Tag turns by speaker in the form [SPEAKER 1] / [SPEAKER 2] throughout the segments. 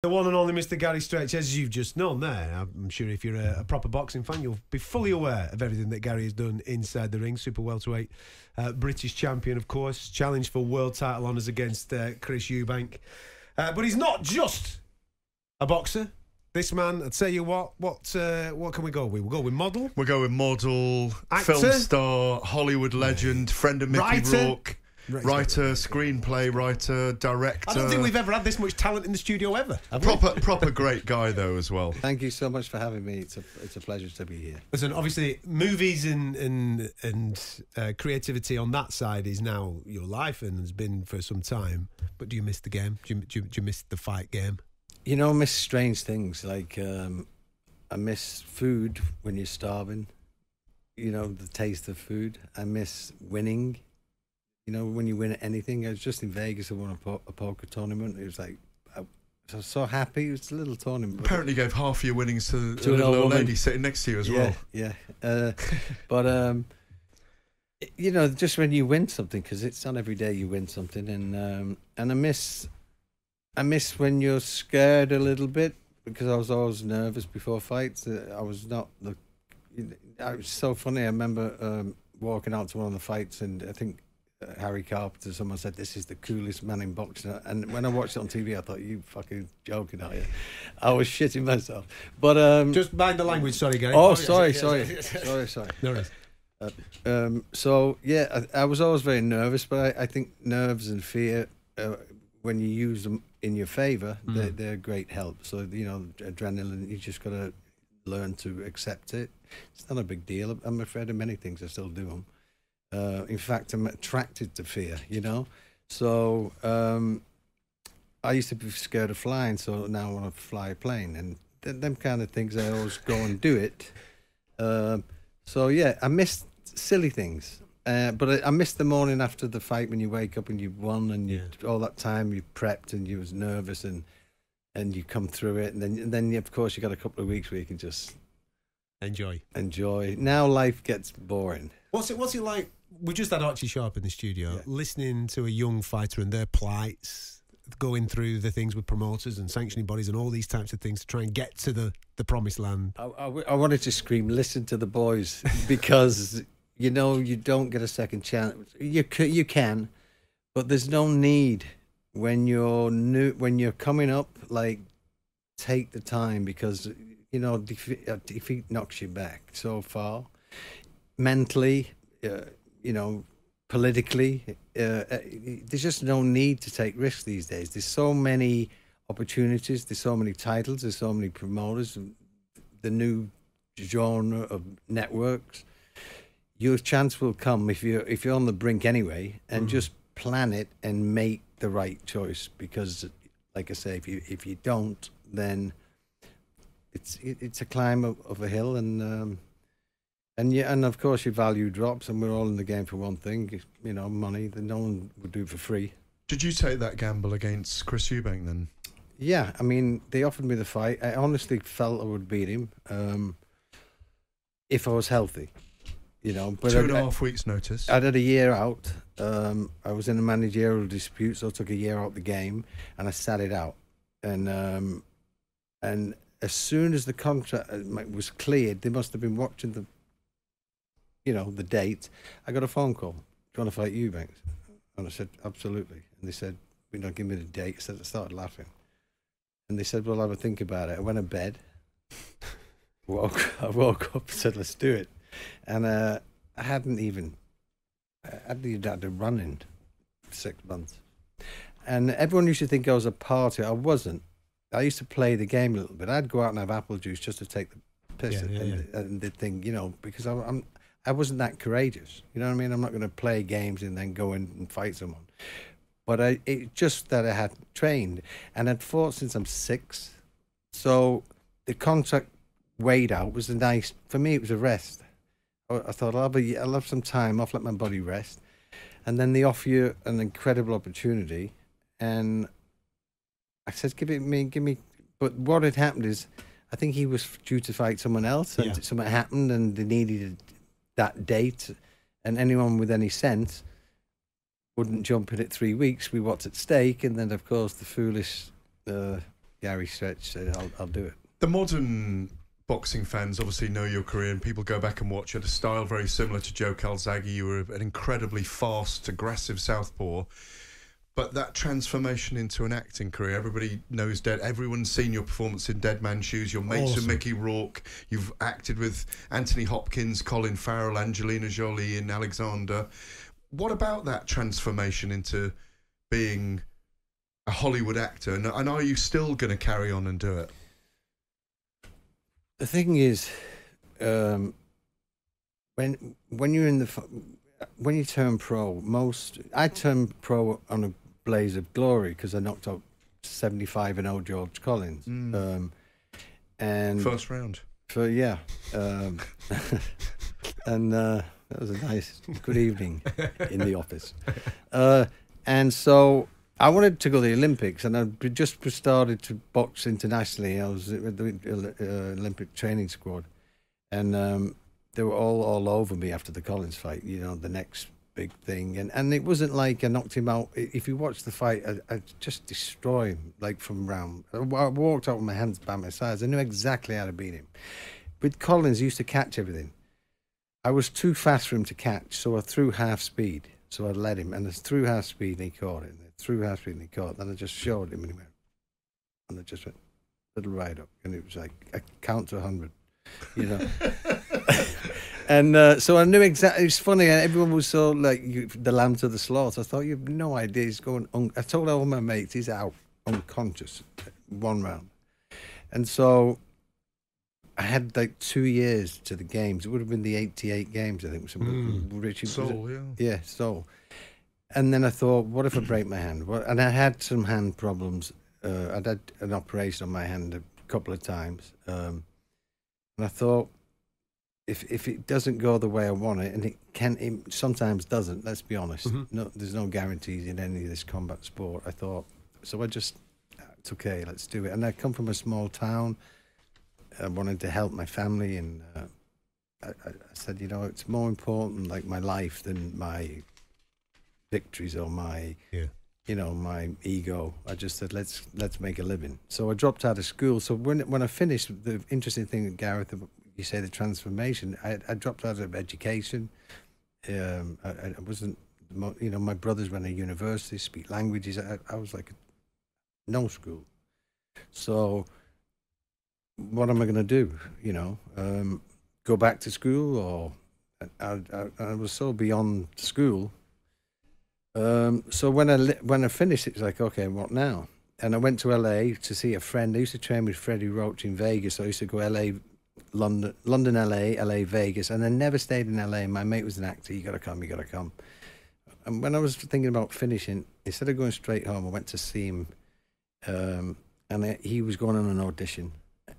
[SPEAKER 1] The one and only Mr. Gary Stretch, as you've just known there. I'm sure if you're a proper boxing fan, you'll be fully aware of everything that Gary has done inside the ring. Super welterweight, British champion, of course. Challenged for world title honours against Chris Eubank. But he's not just a boxer. This man, I'd say you what can we go with? We'll go with model.
[SPEAKER 2] We'll go with model,
[SPEAKER 1] actor,
[SPEAKER 2] film star, Hollywood legend, friend of Mickey Rourke. Writer, screenplay writer, director.
[SPEAKER 1] I don't think we've ever had this much talent in the studio ever.
[SPEAKER 2] Proper great guy though as well.
[SPEAKER 3] Thank you so much for having me. It's a pleasure to be here.
[SPEAKER 1] Listen, obviously, movies and creativity on that side is now your life and has been for some time. But do you miss the game? Do you miss the fight game?
[SPEAKER 3] You know, I miss strange things like I miss food when you're starving. You know, the taste of food. I miss winning. You know, when you win at anything. I was just in Vegas. I won a poker tournament. It was like, I was so happy. It was a little tournament.
[SPEAKER 2] Apparently gave half your winnings to a little old lady sitting next to you as well.
[SPEAKER 3] Yeah. But, you know, just when you win something, because it's not every day you win something. And I miss when you're scared a little bit, because I was always nervous before fights. I was not the... It was so funny. I remember walking out to one of the fights, and I think Harry Carpenter, someone said, "This is the coolest man in boxing." And when I watched it on TV, I thought, "You fucking joking, are you?" I was shitting myself. But
[SPEAKER 1] just mind the language, sorry, Gary.
[SPEAKER 3] Oh, sorry.
[SPEAKER 1] No worries.
[SPEAKER 3] So yeah, I was always very nervous, but I think nerves and fear, when you use them in your favour, they're great help. So you know, adrenaline, you just got to learn to accept it. It's not a big deal. I'm afraid of many things. I still do them. In fact, I'm attracted to fear, you know. So I used to be scared of flying, so now I want to fly a plane, and them kind of things. I always go and do it. So yeah, I miss silly things, but I miss the morning after the fight when you wake up and you've won, and all that time you prepped and you was nervous, and you come through it, and then of course you got a couple of weeks where you can just
[SPEAKER 1] enjoy.
[SPEAKER 3] Now life gets boring.
[SPEAKER 1] What's it like? We just had Archie Sharp in the studio, listening to a young fighter and their plights, going through the things with promoters and sanctioning bodies and all these types of things to try and get to the promised land.
[SPEAKER 3] I wanted to scream, "Listen to the boys," because you know you don't get a second chance. You can, but there's no need when you're new, when you're coming up. Like, take the time, because you know defeat knocks you back so far, mentally. You know, politically, there's just no need to take risks these days. There's so many opportunities, there's so many titles, there's so many promoters, the new genre of networks. Your chance will come if you're on the brink anyway, and just plan it and make the right choice. Because, like I say, if you don't, then it's a climb of a hill, and of course your value drops, and we're all in the game for one thing, you know, money that no one would do for free.
[SPEAKER 2] Did you take that gamble against Chris Eubank then?
[SPEAKER 3] Yeah, I mean, they offered me the fight. I honestly felt I would beat him if I was healthy, you know. But
[SPEAKER 2] 2.5 weeks notice.
[SPEAKER 3] I'd had a year out. I was in a managerial dispute, so I took a year out the game, and I sat it out. And as soon as the contract was cleared, they must have been watching the date. I got a phone call. "Do you want to fight Eubank?" And I said, "Absolutely." And they said, "Give me the date." I started laughing. And they said, "Well, I'll have a think about it." I went to bed. I woke up and said, "Let's do it." And I hadn't even had to run in 6 months. And everyone used to think I was a party. I wasn't. I used to play the game a little bit. I'd go out and have apple juice just to take the piss. And they'd think, you know, because I wasn't that courageous. You know what I mean? I'm not going to play games and then go in and fight someone. But it just that I had trained, and I'd fought since I'm 6. So the contract weighed out was for me, it was a rest. I thought, I'll have some time off, let my body rest. And then they offer you an incredible opportunity. And I said, give me. But what had happened is, I think he was due to fight someone else, and something happened, and they needed that date, and anyone with any sense wouldn't jump in at 3 weeks with what's at stake. And then, of course, the foolish Gary Stretch said, I'll do it.
[SPEAKER 2] The modern boxing fans obviously know your career, and people go back and watch. You had a style very similar to Joe Calzaghe. You were an incredibly fast, aggressive southpaw. But that transformation into an acting career, everybody knows everyone's seen your performance in Dead Man's Shoes. Your mates with Mickey Rourke. You've acted with Anthony Hopkins, Colin Farrell, Angelina Jolie, and Alexander. What about that transformation into being a Hollywood actor? And are you still going to carry on and do it?
[SPEAKER 3] The thing is, when you're in when you turn pro, I turned pro on a blaze of glory because I knocked out 75-0 George Collins. And
[SPEAKER 2] first round.
[SPEAKER 3] And that was a nice, good evening in the office. And so I wanted to go to the Olympics, and I just started to box internationally. I was with the Olympic training squad, and they were all over me after the Collins fight, the next big thing. And it wasn't like I knocked him out. If you watch the fight, I just destroyed him, like from round. I walked out with my hands by my sides. I knew exactly how to beat him. With Collins, he used to catch everything. I was too fast for him to catch, so I threw half speed. So I led him, and I threw half speed, and he caught it. Threw half speed, and he caught it. Then I just showed him, and he went. And I just went, little ride up. And it was like, I count to 100, And so I knew exactly. It's funny, everyone was so like the lamb to the slaughter. I thought, you have no idea. He's going. I told all my mates, he's out unconscious, one round. And so I had like 2 years to the games. It would have been the 88 games, I think. Richie
[SPEAKER 2] Seoul, yeah.
[SPEAKER 3] Yeah, Seoul. And then I thought, what if I break my hand? And I had some hand problems. I'd had an operation on my hand a couple of times. And I thought, if it doesn't go the way I want it, and it sometimes doesn't, let's be honest. No, there's no guarantees in any of this combat sport. I thought, so it's okay, let's do it. And I come from a small town. I wanted to help my family, and I said, it's more important, like my life, than my victories or my my ego. I just said, let's make a living. So I dropped out of school. So when I finished, the interesting thing, Gareth, you say the transformation, I dropped out of education. I wasn't, my brothers went to university, speak languages. I was like no school. So what am I going to do? Go back to school, or I was so beyond school. So when I finished, it was like, okay, what now? And I went to LA to see a friend. I used to train with Freddie Roach in Vegas. So I used to go LA, London, LA, Vegas, and I never stayed in LA. My mate was an actor. You got to come. And when I was thinking about finishing, instead of going straight home, I went to see him, and he was going on an audition.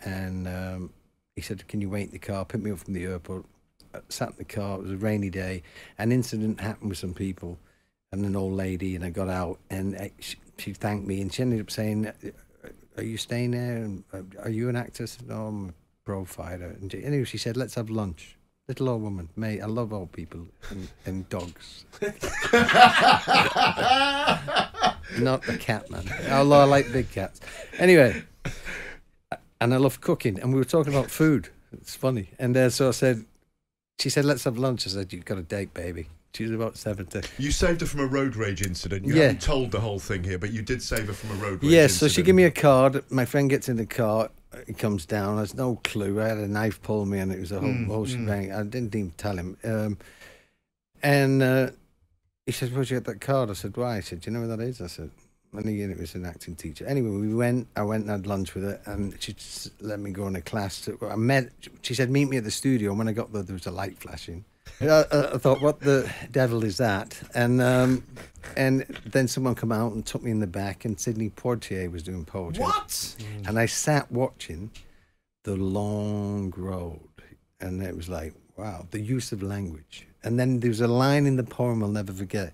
[SPEAKER 3] And he said, can you wait in the car? Pick me up from the airport. I sat in the car. It was a rainy day. An incident happened with some people and an old lady, and I got out, and she thanked me, and she ended up saying, are you staying there? And, are you an actor? I said, no, I'm a pro fighter. And anyway, she said, let's have lunch. Little old woman. Mate, I love old people and dogs. Not a cat, man. Although I like big cats. Anyway, and I love cooking, and we were talking about food. It's funny. And so she said, let's have lunch. I said, you've got a date, baby. She was about 70.
[SPEAKER 2] You saved her from a road rage incident. You haven't told the whole thing here, but you did save her from a road rage incident.
[SPEAKER 3] So she gave me a card. My friend gets in the car. He comes down. I had no clue. I had a knife pull me, and it was a whole shebang. I didn't even tell him. And he said, where'd you get that card? I said, why? He said, do you know where that is? I said, and again, it was an acting teacher. Anyway, I went and had lunch with her, and she just let me go in a class. She said, meet me at the studio. And when I got there was a light flashing. I thought, what the devil is that? And then someone come out and took me in the back, and Sidney Poitier was doing poetry.
[SPEAKER 1] What?
[SPEAKER 3] And I sat watching The Long Road, and it was like, wow, the use of language. And then there was a line in the poem I'll never forget.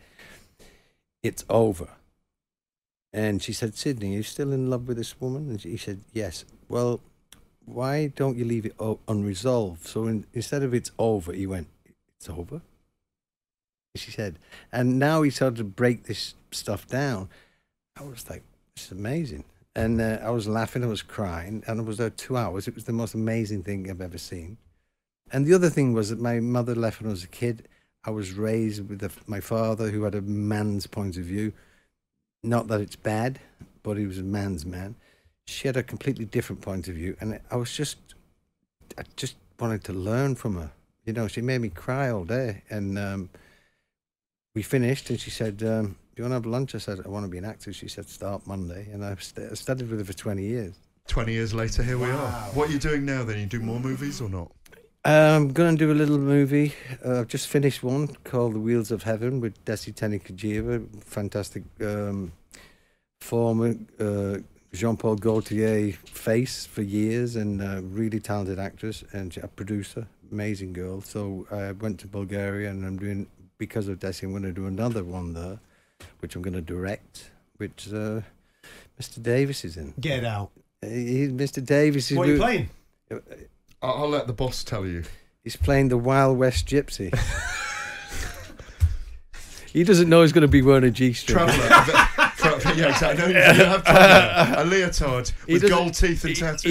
[SPEAKER 3] It's over. And she said, Sidney, are you still in love with this woman? And he said, yes. Well, why don't you leave it unresolved? So instead of it's over, he went, it's over? She said. And now he started to break this stuff down. I was like, this is amazing. And I was laughing, I was crying, and I was there 2 hours. It was the most amazing thing I've ever seen. And the other thing was that my mother left when I was a kid. I was raised with my father, who had a man's point of view. Not that it's bad, but he was a man's man. She had a completely different point of view, and I just wanted to learn from her. You know, she made me cry all day. And we finished, and she said, "Do you want to have lunch?" I said, "I want to be an actor." She said, "Start Monday," and I studied with her for 20 years.
[SPEAKER 2] 20 years later, here we are. What are you doing now then? You do more movies or not?
[SPEAKER 3] I'm going to do a little movie. I've just finished one called The Wheels of Heaven with Desi Tenikajiva, fantastic former Jean-Paul Gaultier face for years, and really talented actress and a producer, amazing girl. So I went to Bulgaria, and I'm doing, because of Desi, I'm going to do another one there, which I'm going to direct, which Mr. Davis is in.
[SPEAKER 1] Get out.
[SPEAKER 3] Mr. Davis is...
[SPEAKER 1] What are you playing?
[SPEAKER 2] I'll let the boss tell you.
[SPEAKER 3] He's playing the Wild West Gypsy. He doesn't know he's going to be wearing a G-string.
[SPEAKER 2] Traveller. Yeah, exactly. You have a leotard with gold teeth and tattoos.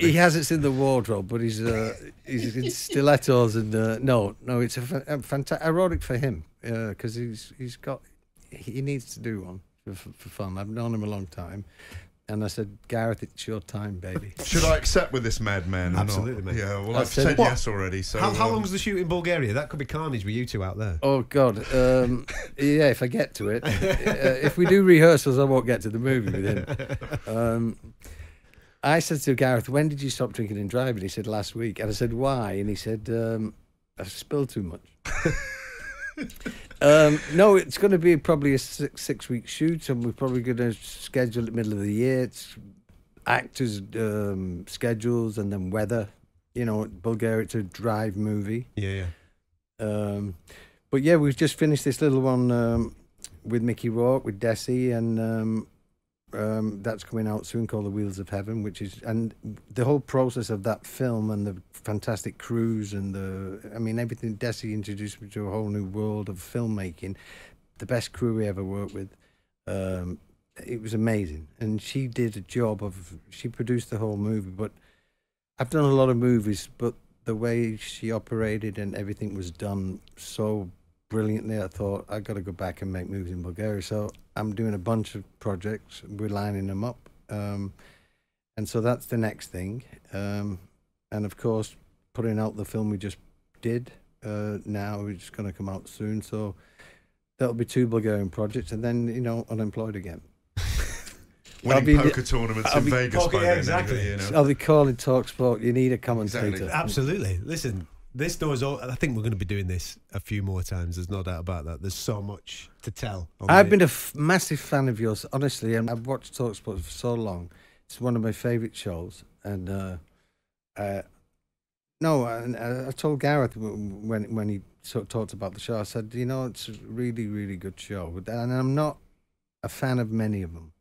[SPEAKER 3] He has it in the wardrobe, but he's in stilettos and no, it's a fantastic. I wrote it for him because he needs to do one for fun. I've known him a long time. And I said, "Gareth, it's your time, baby."
[SPEAKER 2] Should I accept with this madman?
[SPEAKER 1] Absolutely, mate.
[SPEAKER 2] Yeah, well, I've said yes already. So
[SPEAKER 1] how long's the shoot in Bulgaria? That could be carnage with you two out there.
[SPEAKER 3] Oh God, yeah. If I get to it, if we do rehearsals, I won't get to the movie with him. I said to Gareth, "When did you stop drinking and driving?" He said, "Last week." And I said, "Why?" And he said, "I spilled too much." No, it's going to be probably a six-week shoot, and we're probably going to schedule it middle of the year. It's actors' schedules and then weather. You know, Bulgaria, it's a drive movie.
[SPEAKER 1] Yeah.
[SPEAKER 3] But yeah, we've just finished this little one with Mickey Rourke, with Desi, and that's coming out soon, called The Wheels of Heaven, and the whole process of that film and the fantastic crews and everything. Desi introduced me to a whole new world of filmmaking, the best crew we ever worked with. It was amazing, and she did a job she produced the whole movie. But I've done a lot of movies, but the way she operated and everything was done so brilliantly, I thought, I got to go back and make movies in Bulgaria. So I'm doing a bunch of projects. We're lining them up. And so that's the next thing. And of course, putting out the film we just did now, which is going to come out soon. So that'll be 2 Bulgarian projects, and then, unemployed again.
[SPEAKER 2] Winning poker tournaments in Vegas by then.
[SPEAKER 1] Exactly.
[SPEAKER 3] I'll be calling talkSPORT. You need a commentator.
[SPEAKER 2] Exactly.
[SPEAKER 1] Absolutely. Listen, this door's all, I think we're going to be doing this a few more times. There's no doubt about that. There's so much to tell.
[SPEAKER 3] I've been a massive fan of yours, honestly, and I've watched talkSPORT for so long. It's one of my favourite shows. And I told Gareth when he sort of talked about the show, I said, it's a really, really good show. And I'm not a fan of many of them.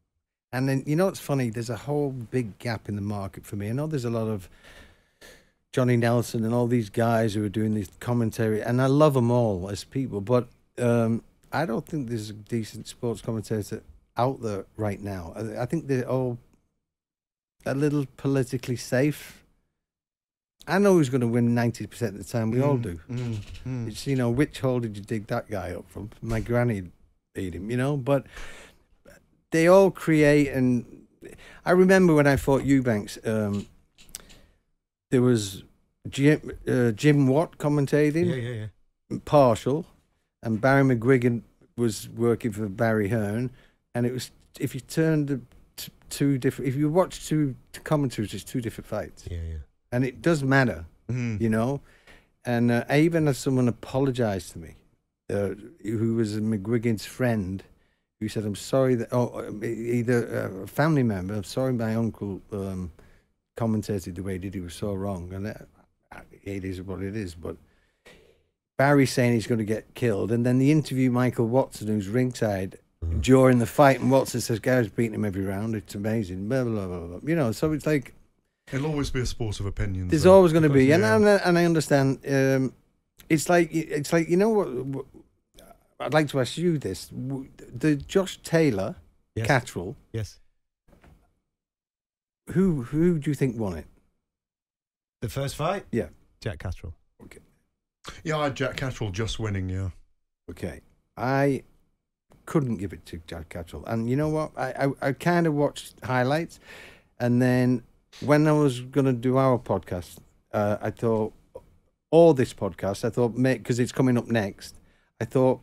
[SPEAKER 3] And then, it's funny, there's a whole big gap in the market for me. I know there's a lot of Johnny Nelson and all these guys who are doing this commentary, and I love them all as people, but I don't think there's a decent sports commentator out there right now. I think they're all a little politically safe. I know who's going to win 90% of the time. We all do. It's, which hole did you dig that guy up from? My granny beat him, but they all create. And I remember when I fought Eubanks, there was Jim Watt commentating, partial, and Barry McGuigan was working for Barry Hearn, and it was, if you turned if you watch 2 commentaries, it's 2 different fights. And it does matter, And I even had someone apologise to me, who was McGuigan's friend, who said, "I'm sorry that," either a family member, "I'm sorry my uncle commentated the way he did. He was so wrong." And it is what it is. But Barry's saying he's going to get killed, and then the interview Michael Watson, who's ringside during the fight, and Watson says, "Gary's beating him every round. It's amazing." Blah blah blah blah. So it's like,
[SPEAKER 2] it'll always be a sport of opinions.
[SPEAKER 3] There's always going to be, and I understand. It's like what I'd like to ask you this: the Josh Taylor,
[SPEAKER 1] yes.
[SPEAKER 3] Catterall,
[SPEAKER 1] yes,
[SPEAKER 3] Who do you think won it?
[SPEAKER 1] The first fight?
[SPEAKER 3] Yeah.
[SPEAKER 1] Jack Catterall.
[SPEAKER 3] Okay.
[SPEAKER 2] Yeah, I had Jack Catterall just winning, yeah.
[SPEAKER 3] Okay. I couldn't give it to Jack Catterall. And you know what? I kind of watched highlights. And then when I was going to do our podcast, I thought, or this podcast, I thought, because it's coming up next, I thought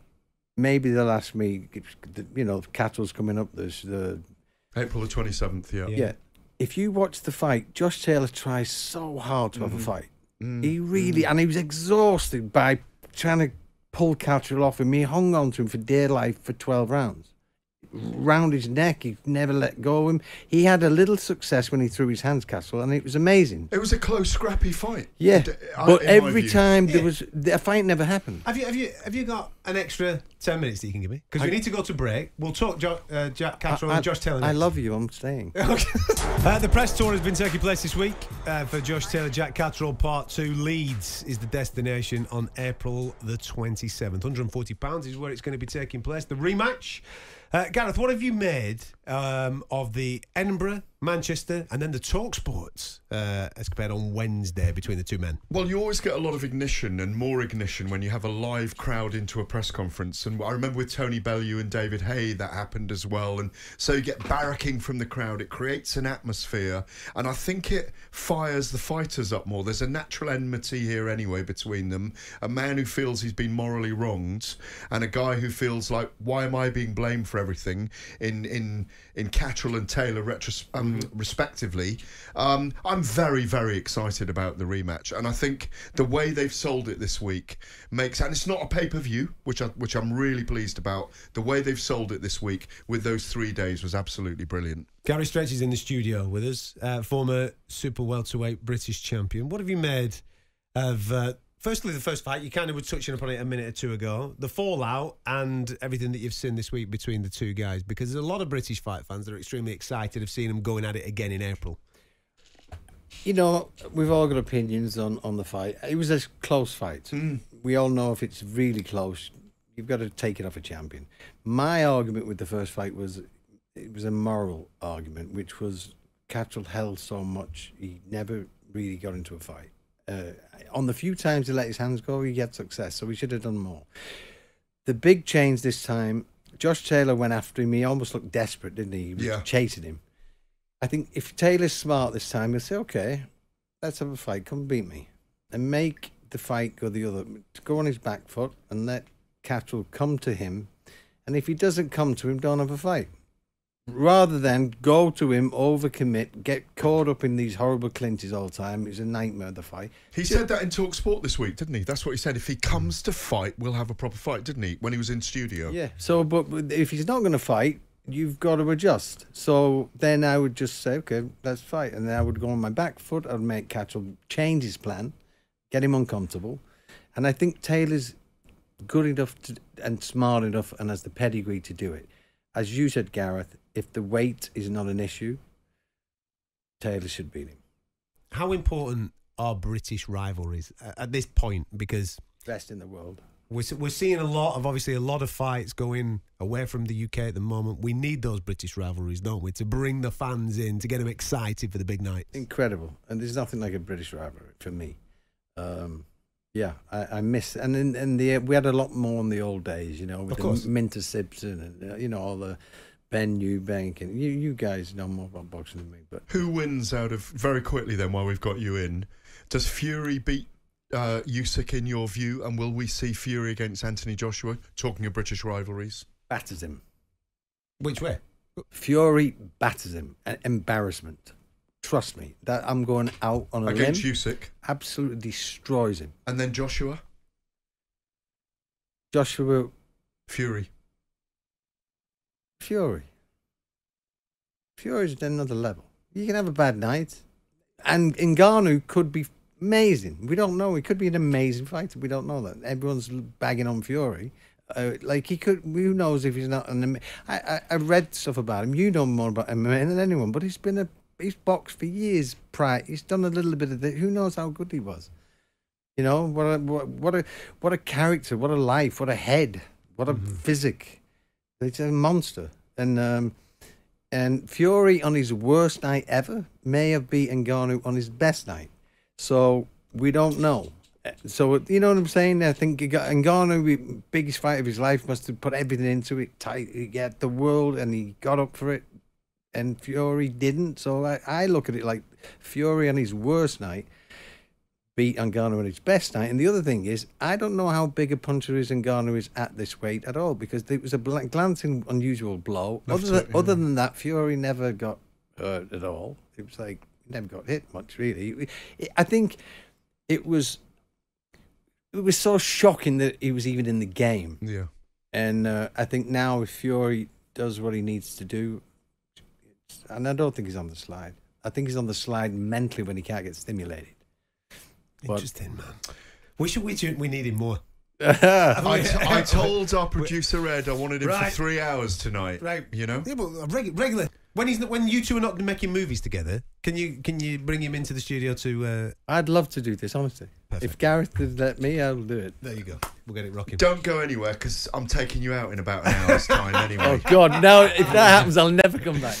[SPEAKER 3] maybe they'll ask me, you know, Catterall's coming up. There's the
[SPEAKER 2] April the 27th, yeah.
[SPEAKER 3] Yeah. If you watch the fight, Josh Taylor tries so hard to have a fight. He really, and he was exhausted by trying to pull Catterall off him. He hung on to him for dear life for 12 rounds. Round his neck, he never let go of him. He had a little success when he threw his hands, Catterall, and it was amazing.
[SPEAKER 2] It was a close, scrappy fight.
[SPEAKER 3] Yeah, but every
[SPEAKER 2] view.
[SPEAKER 3] time a fight never happened.
[SPEAKER 1] Have you got an extra 10 minutes that you can give me? Because we need to go to break. We'll talk Jack Catterall and Josh Taylor next.
[SPEAKER 3] I love you. I'm staying.
[SPEAKER 1] Okay. The press tour has been taking place this week for Josh Taylor. Jack Catterall Part 2. Leeds is the destination on April the 27th. £140 is where it's going to be taking place. The rematch. Gareth, what have you made of the Edinburgh, Manchester, and then the talkSPORT escapade on Wednesday between the two men?
[SPEAKER 2] Well, you always get a lot of ignition and more ignition when you have a live crowd into a press conference. And I remember with Tony Bellew and David Hay, that happened as well. And so you get barracking from the crowd. It creates an atmosphere. And I think it fires the fighters up more. There's a natural enmity here anyway between them. A man who feels he's been morally wronged and a guy who feels like, why am I being blamed for everything in Catterall and Taylor respectively. I'm very, very excited about the rematch, and I think the way they've sold it this week makes, and it's not a pay-per-view, which I'm really pleased about. The way they've sold it this week with those 3 days was absolutely brilliant.
[SPEAKER 1] Gary Stretch is in the studio with us, former super welterweight British champion. What have you made of firstly, the first fight? You kind of were touching upon it a minute or two ago. The fallout and everything that you've seen this week between the two guys, because there's a lot of British fight fans that are extremely excited of seeing them going at it again in April.
[SPEAKER 3] You know, we've all got opinions on the fight. It was a close fight. We all know if it's really close, you've got to take it off a champion. My argument with the first fight was, it was a moral argument, which was Catterall held so much, he never really got into a fight. On the few times he let his hands go, he had success, so he should have done more. The big change this time, Josh Taylor went after him. He almost looked desperate, didn't he? He was chasing him. I think if Taylor's smart this time, he'll say, okay, let's have a fight, come beat me. And make the fight go the other, go on his back foot and let Catterall come to him. And if he doesn't come to him, don't have a fight. Rather than go to him, overcommit, get caught up in these horrible clinches all the time. It's a nightmare, the fight.
[SPEAKER 2] He said that in talkSPORT this week, didn't he? That's what he said. If he comes to fight, we'll have a proper fight, didn't he? When he was in studio.
[SPEAKER 3] Yeah. So, but if he's not going to fight, you've got to adjust. So then I would just say, okay, let's fight. And then I would go on my back foot. I'd make Catterall change his plan, get him uncomfortable. And I think Taylor's good enough and smart enough and has the pedigree to do it. As you said, Gareth, if the weight is not an issue, Taylor should beat him.
[SPEAKER 1] How important are British rivalries at this point? Because
[SPEAKER 3] best in the world.
[SPEAKER 1] We're seeing a lot of fights going away from the UK at the moment. We need those British rivalries, don't we, to bring the fans in, to get them excited for the big nights.
[SPEAKER 3] Incredible. And there's nothing like a British rivalry for me. Yeah, I miss, and we had a lot more in the old days, you know, with the Minter Simpson and you know, all the Ben Eubank, and you guys know more about boxing than me. But
[SPEAKER 2] who wins out of, very quickly then, while we've got you in, does Fury beat Usyk in your view, and will we see Fury against Anthony Joshua? Talking of British rivalries,
[SPEAKER 3] batters him.
[SPEAKER 1] Which way?
[SPEAKER 3] Fury batters him. An embarrassment. Trust me, that I'm going out on a limb.
[SPEAKER 2] Against Usyk,
[SPEAKER 3] absolutely destroys him.
[SPEAKER 2] And then Joshua.
[SPEAKER 3] Fury. Fury's at another level. You can have a bad night, and Ngannou could be amazing. We don't know. He could be an amazing fighter. We don't know that. Everyone's bagging on Fury. Like he could. Who knows if he's not an? I read stuff about him. You know more about MMA than anyone. But he's boxed for years prior. He's done a little bit of it. Who knows how good he was? You know, what a character, what a life, what a head, what a physique. It's a monster. And And Fury on his worst night ever may have beaten Ngannou on his best night. So we don't know. So, you know what I'm saying? I think Ngannou, the biggest fight of his life, must have put everything into it, tight, he got the world, and he got up for it. And Fury didn't. So I look at it like Fury on his worst night beat Ngannou on his best night. And the other thing is, I don't know how big a puncher is Ngannou is at this weight at all, because it was a glancing unusual blow. Other than that, Fury never got hurt at all. It was like, he never got hit much, really. I think it was so shocking that he was even in the game.
[SPEAKER 2] Yeah.
[SPEAKER 3] And I think now if Fury does what he needs to do, and I don't think he's on the slide. I think he's on the slide mentally when he can't get stimulated.
[SPEAKER 1] Interesting, man. We need him more.
[SPEAKER 2] I told our producer Ed I wanted him for 3 hours tonight. Right. You know?
[SPEAKER 1] Yeah, but regular. When you two are not making movies together, can you bring him into the studio to?
[SPEAKER 3] I'd love to do this, honestly.
[SPEAKER 1] Perfect.
[SPEAKER 3] If Gareth did let me, I'll do it.
[SPEAKER 1] There you go. We'll get it rocking.
[SPEAKER 2] Don't go anywhere, because I'm taking you out in about an hour's time anyway.
[SPEAKER 3] Oh God! Now if that happens, I'll never come back.